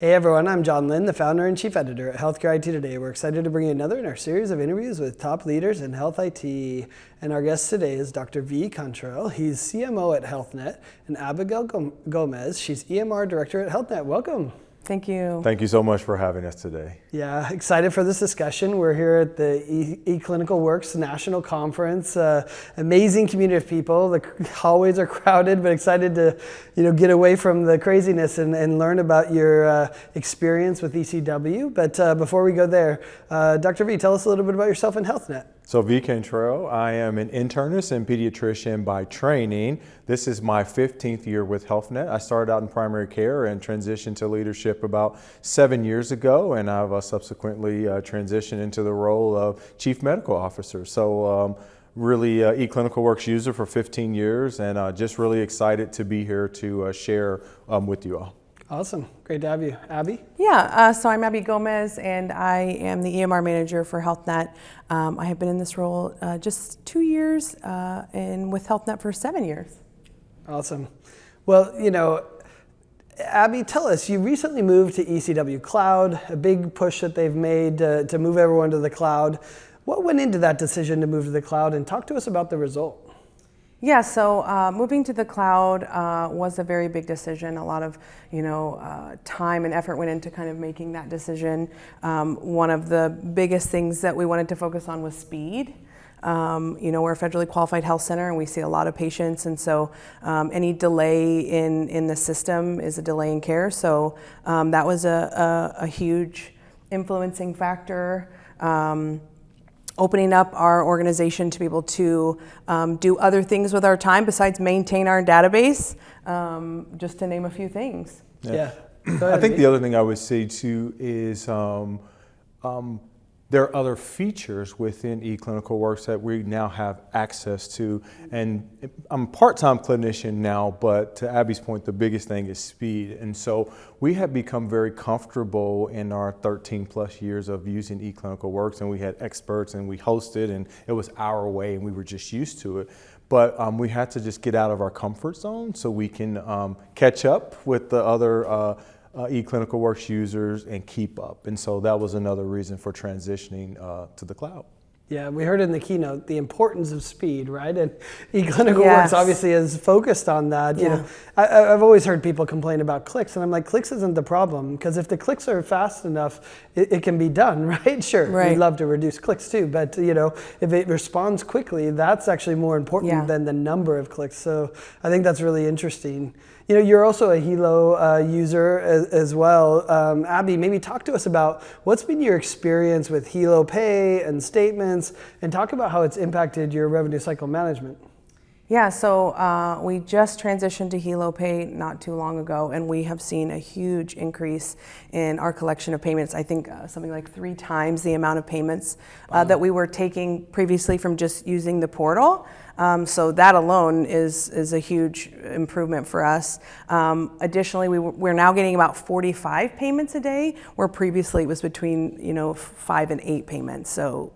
Hey everyone, I'm John Lynn, the founder and chief editor at Healthcare IT Today. We're excited to bring you another in our series of interviews with top leaders in health IT. And our guest today is Dr. V Cantrell. He's CMO at HealthNet and Abigayle Gomez. She's EMR Director at HealthNet. Welcome. Thank you. Thank you so much for having us today. Yeah, excited for this discussion. We're here at the eClinicalWorks National Conference. Amazing community of people. The hallways are crowded, but excited to get away from the craziness and learn about your experience with ECW. But before we go there, Dr. V, tell us a little bit about yourself and HealthNet. So V Cantrell, I am an internist and pediatrician by training. This is my 15th year with HealthNet. I started out in primary care and transitioned to leadership about 7 years ago, and I've subsequently transitioned into the role of Chief Medical Officer. So really eClinicalWorks user for 15 years, and just really excited to be here to share with you all. Awesome. Great to have you. Abby? Yeah, so I'm Abigayle Gomez, and I am the EMR manager for HealthNet. I have been in this role just 2 years and with HealthNet for 7 years. Awesome. Well, Abby, tell us, you recently moved to ECW Cloud, a big push that they've made to move everyone to the cloud. What went into that decision to move to the cloud, and talk to us about the result? Yeah, so moving to the cloud was a very big decision. A lot of, time and effort went into kind of making that decision. One of the biggest things that we wanted to focus on was speed. We're a federally qualified health center, and we see a lot of patients, and so any delay in the system is a delay in care. So that was a huge influencing factor. Opening up our organization to be able to do other things with our time besides maintain our database, just to name a few things. Yeah. I think the other thing I would say too is there are other features within eClinicalWorks that we now have access to. And I'm a part-time clinician now, but to Abby's point, the biggest thing is speed. And so we have become very comfortable in our 13 plus years of using eClinicalWorks, and we had experts and we hosted, and it was our way and we were just used to it. But we had to just get out of our comfort zone so we can catch up with the other eClinicalWorks users and keep up. And so that was another reason for transitioning to the cloud. Yeah, we heard in the keynote the importance of speed, right? And eClinicalWorks obviously is focused on that. Yeah. I've always heard people complain about clicks, and I'm like, clicks isn't the problem, because if the clicks are fast enough, it can be done, right? Sure, we'd love to reduce clicks too, but if it responds quickly, that's actually more important than the number of clicks. So I think that's really interesting. You're also a Healow user as well. Abby, maybe talk to us about what's been your experience with Healow Pay and statements, and talk about how it's impacted your revenue cycle management. Yeah, so we just transitioned to Healow Pay not too long ago, and we have seen a huge increase in our collection of payments. I think something like 3 times the amount of payments that we were taking previously from just using the portal. So that alone is a huge improvement for us. Additionally, we're now getting about 45 payments a day, where previously it was between 5 and 8 payments. So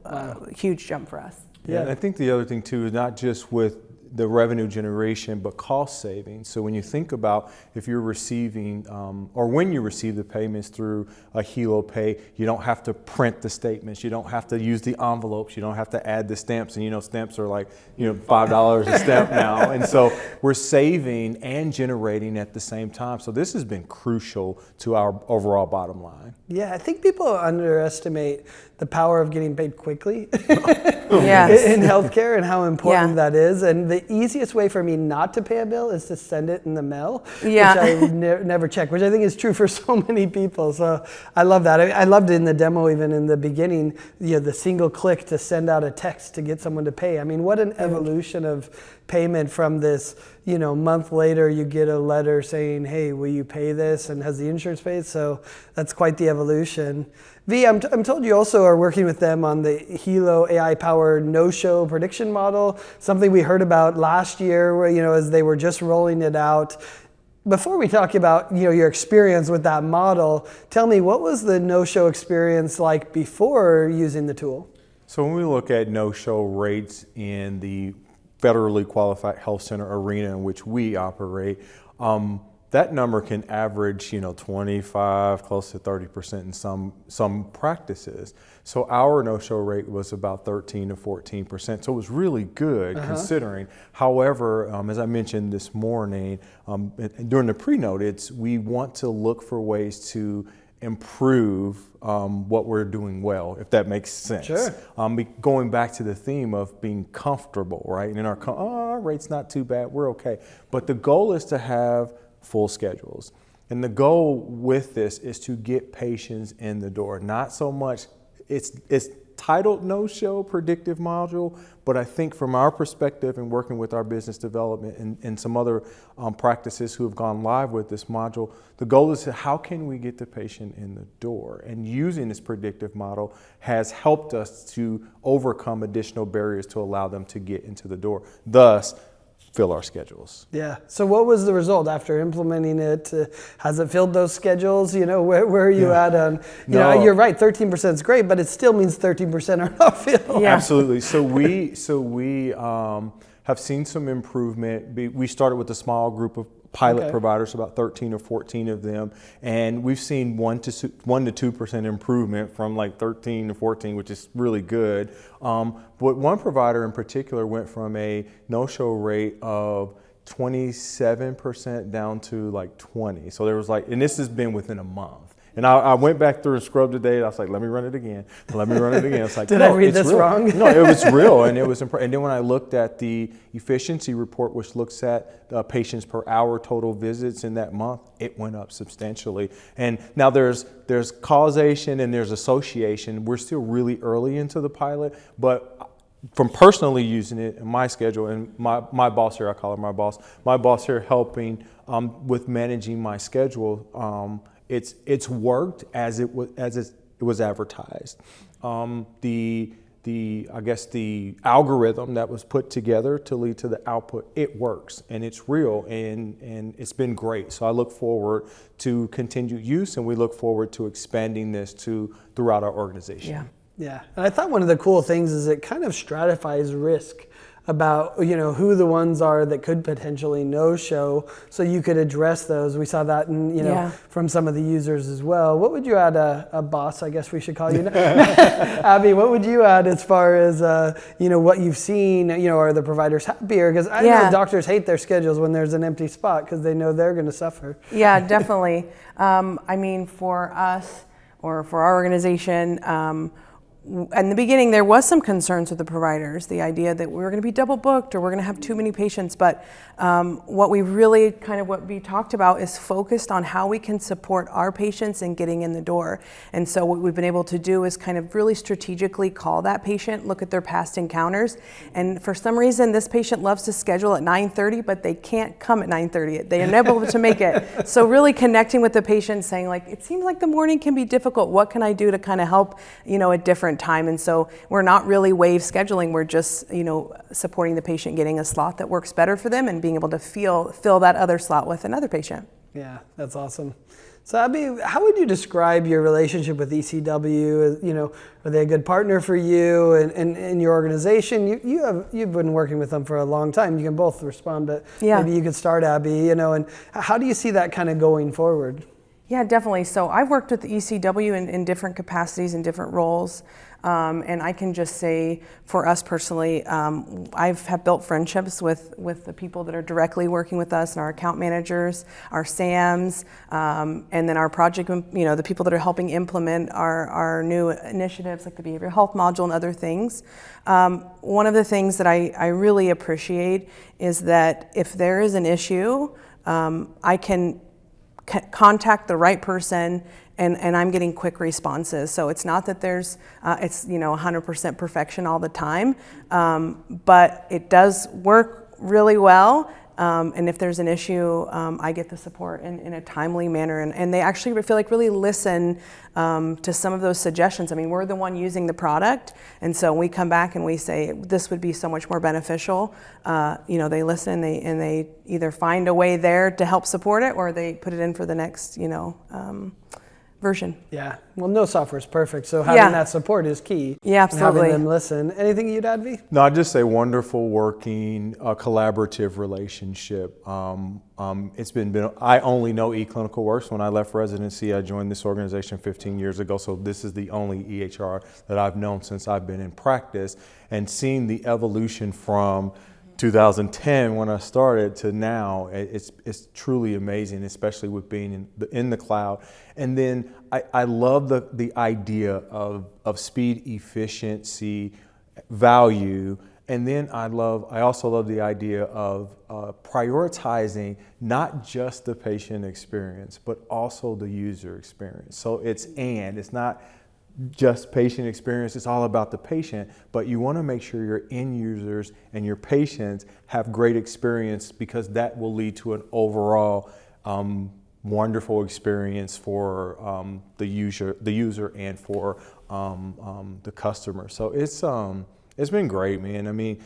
huge jump for us. Yeah, and I think the other thing too is not just with the revenue generation, but cost savings. So when you think about if you're receiving, or when you receive the payments through a Healow Pay, you don't have to print the statements, you don't have to use the envelopes, you don't have to add the stamps, and stamps are like $5 a stamp now, and so we're saving and generating at the same time. So this has been crucial to our overall bottom line. Yeah, I think people underestimate the power of getting paid quickly in healthcare, and how important that is. And the easiest way for me not to pay a bill is to send it in the mail, which I never check, which I think is true for so many people. So I love that. I loved it in the demo, even in the beginning, the single click to send out a text to get someone to pay. I mean, what an evolution of payment from this, month later you get a letter saying, hey, will you pay this? And has the insurance paid? So that's quite the evolution. V, I'm told you also are working with them on the Healow AI-powered no-show prediction model, something we heard about last year, where, as they were just rolling it out. Before we talk about your experience with that model, tell me, what was the no-show experience like before using the tool? So when we look at no-show rates in the federally qualified health center arena in which we operate, that number can average, 25, close to 30% in some practices. So our no-show rate was about 13 to 14%. So it was really good considering. However, as I mentioned this morning, during the pre-note, we want to look for ways to improve what we're doing well, if that makes sense. Sure. Going back to the theme of being comfortable, right? And our rate's not too bad, we're okay. But the goal is to have full schedules. And the goal with this is to get patients in the door. Not so much, it's titled no-show predictive module, but I think from our perspective and working with our business development and some other practices who have gone live with this module, the goal is how can we get the patient in the door? And using this predictive model has helped us to overcome additional barriers to allow them to get into the door, thus fill our schedules. Yeah. So what was the result after implementing it? Has it filled those schedules? Where are you at on, you're right, 13% is great, but it still means 13% are not filled. Yeah. Absolutely. So we have seen some improvement. We started with a small group of pilot providers, about 13 or 14 of them, and we've seen 1 to 2% improvement from like 13 to 14, which is really good. But one provider in particular went from a no-show rate of 27% down to like 20. So there was and this has been within a month. And I went back through and scrubbed the data. I was like, let me run it again. It's like, Did I read this wrong? No, it was real, and it was and then when I looked at the efficiency report, which looks at patients per hour total visits in that month, it went up substantially. And now there's causation and there's association. We're still really early into the pilot, but from personally using it in my schedule, and my boss here, I call her my boss here helping with managing my schedule, it's worked as it was advertised. I guess the algorithm that was put together to lead to the output, it works and it's real and it's been great. So I look forward to continued use, and we look forward to expanding this throughout our organization. Yeah. And I thought one of the cool things is it kind of stratifies risk about who the ones are that could potentially no-show, so you could address those. We saw that from some of the users as well. What would you add, a boss, I guess we should call you now? Abby, what would you add as far as what you've seen? Are the providers happier? Because I know doctors hate their schedules when there's an empty spot because they know they're going to suffer. Yeah, definitely. For us or for our organization, in the beginning, there was some concerns with the providers, the idea that we were going to be double booked or we're going to have too many patients. But what we talked about is focused on how we can support our patients in getting in the door. And so what we've been able to do is kind of really strategically call that patient, look at their past encounters. And for some reason, this patient loves to schedule at 9:30, but they can't come at 9:30. They are never able to make it. So really connecting with the patient, saying it seems like the morning can be difficult. What can I do to kind of help, at different time? And so we're not really wave scheduling. We're just, supporting the patient getting a slot that works better for them and being able to fill that other slot with another patient. Yeah, that's awesome. So Abby, how would you describe your relationship with ECW? Are they a good partner for you and your organization? You've been working with them for a long time. You can both respond, but maybe you could start, Abby. And how do you see that kind of going forward? Yeah, definitely. So I've worked with the ECW in different capacities and different roles. And I can just say for us personally, I have built friendships with the people that are directly working with us, and our account managers, our SAMs, and then our project, the people that are helping implement our new initiatives like the behavioral health module and other things. One of the things that I really appreciate is that if there is an issue, I can contact the right person and I'm getting quick responses. So it's not that there's, 100% perfection all the time, but it does work really well. And if there's an issue, I get the support in a timely manner. And they actually feel like really listen to some of those suggestions. I mean, we're the one using the product. And so we come back and we say, this would be so much more beneficial. They listen and they either find a way there to help support it, or they put it in for the next, version. Yeah. Well, no software is perfect, so having that support is key. Yeah, absolutely. And having them listen. Anything you'd add, V? No, I'd just say wonderful working, collaborative relationship. It's been, I only know eClinicalWorks. When I left residency, I joined this organization 15 years ago, so this is the only EHR that I've known since I've been in practice. And seeing the evolution from 2010 when I started to now, it's truly amazing, especially with being in the cloud. And then I love the idea of speed, efficiency, value. And then I also love the idea of prioritizing not just the patient experience, but also the user experience. So it's not just patient experience, it's all about the patient, but you want to make sure your end users and your patients have great experience, because that will lead to an overall wonderful experience for the user and for the customer. So it's been great, man. I mean,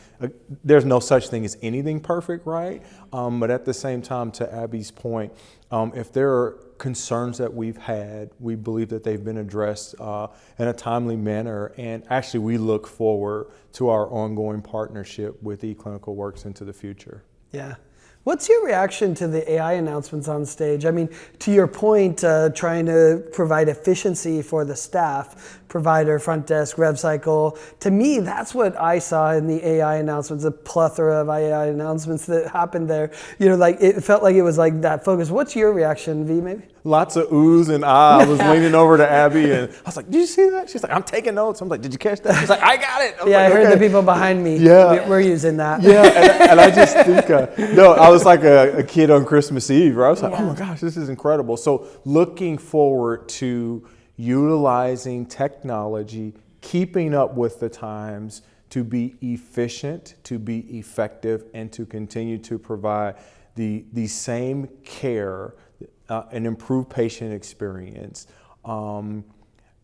there's no such thing as anything perfect, right? But at the same time, to Abby's point, if there are concerns that we've had, we believe that they've been addressed in a timely manner. And actually, we look forward to our ongoing partnership with eClinicalWorks into the future. Yeah. What's your reaction to the AI announcements on stage? I mean, to your point, trying to provide efficiency for the staff, provider, front desk, rev cycle. To me, that's what I saw in the AI announcements, a plethora of AI announcements that happened there. You know, like it felt like it was like that focus. What's your reaction, V, maybe? Lots of oohs and ahs. I was leaning over to Abby and I was like, did you see that? She's like, I'm taking notes. I'm like, did you catch that? She's like, I got it. I heard the people behind me. Yeah. We're using that. Yeah, and I just think, I was like a kid on Christmas Eve, where I was like, oh my gosh, this is incredible. So looking forward to utilizing technology, keeping up with the times to be efficient, to be effective, and to continue to provide the same care and improve patient experience.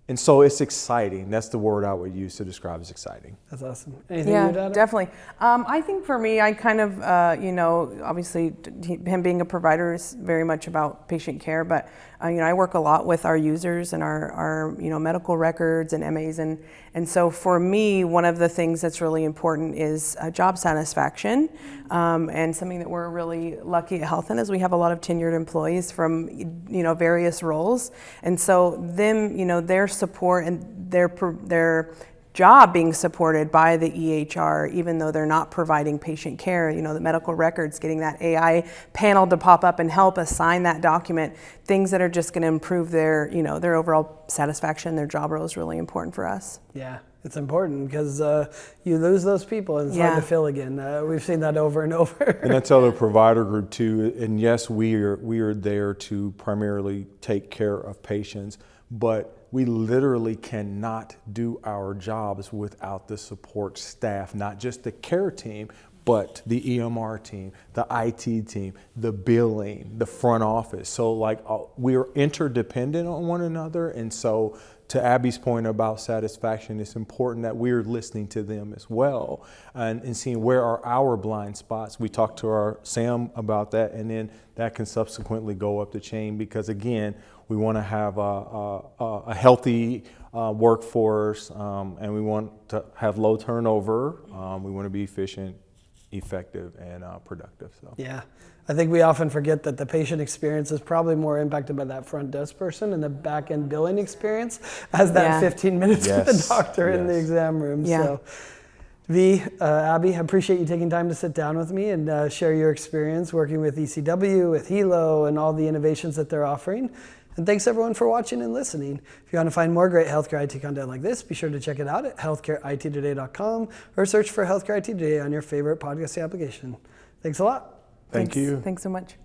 And so it's exciting. That's the word I would use to describe as exciting. That's awesome. Anything you'd add? Definitely. I think for me, I kind of, obviously him being a provider is very much about patient care, but I work a lot with our users and our medical records and MAs, and so for me, one of the things that's really important is job satisfaction, and something that we're really lucky at HealthNet is we have a lot of tenured employees from various roles, and so them, their support and their job being supported by the EHR, even though they're not providing patient care, the medical records, getting that AI panel to pop up and help assign that document, things that are just going to improve their overall satisfaction, their job role is really important for us. Yeah, it's important because you lose those people and it's hard to fill again. We've seen that over and over. And I tell the provider group too, and yes, we are there to primarily take care of patients, but we literally cannot do our jobs without the support staff, not just the care team, but the EMR team, the IT team, the billing, the front office. So we're interdependent on one another. And so to Abby's point about satisfaction, it's important that we're listening to them as well and seeing where are our blind spots. We talked to our Sam about that, and then that can subsequently go up the chain, because again, we want to have a healthy workforce, and we want to have low turnover. We want to be efficient, effective, and productive. So. Yeah. I think we often forget that the patient experience is probably more impacted by that front desk person and the back end billing experience as that 15 minutes with the doctor in the exam room. Yeah. So, V, Abby, I appreciate you taking time to sit down with me and share your experience working with ECW, with Healow, and all the innovations that they're offering. And thanks everyone for watching and listening. If you want to find more great healthcare IT content like this, be sure to check it out at healthcareittoday.com or search for Healthcare IT Today on your favorite podcast application. Thanks a lot. Thank you. Thanks so much.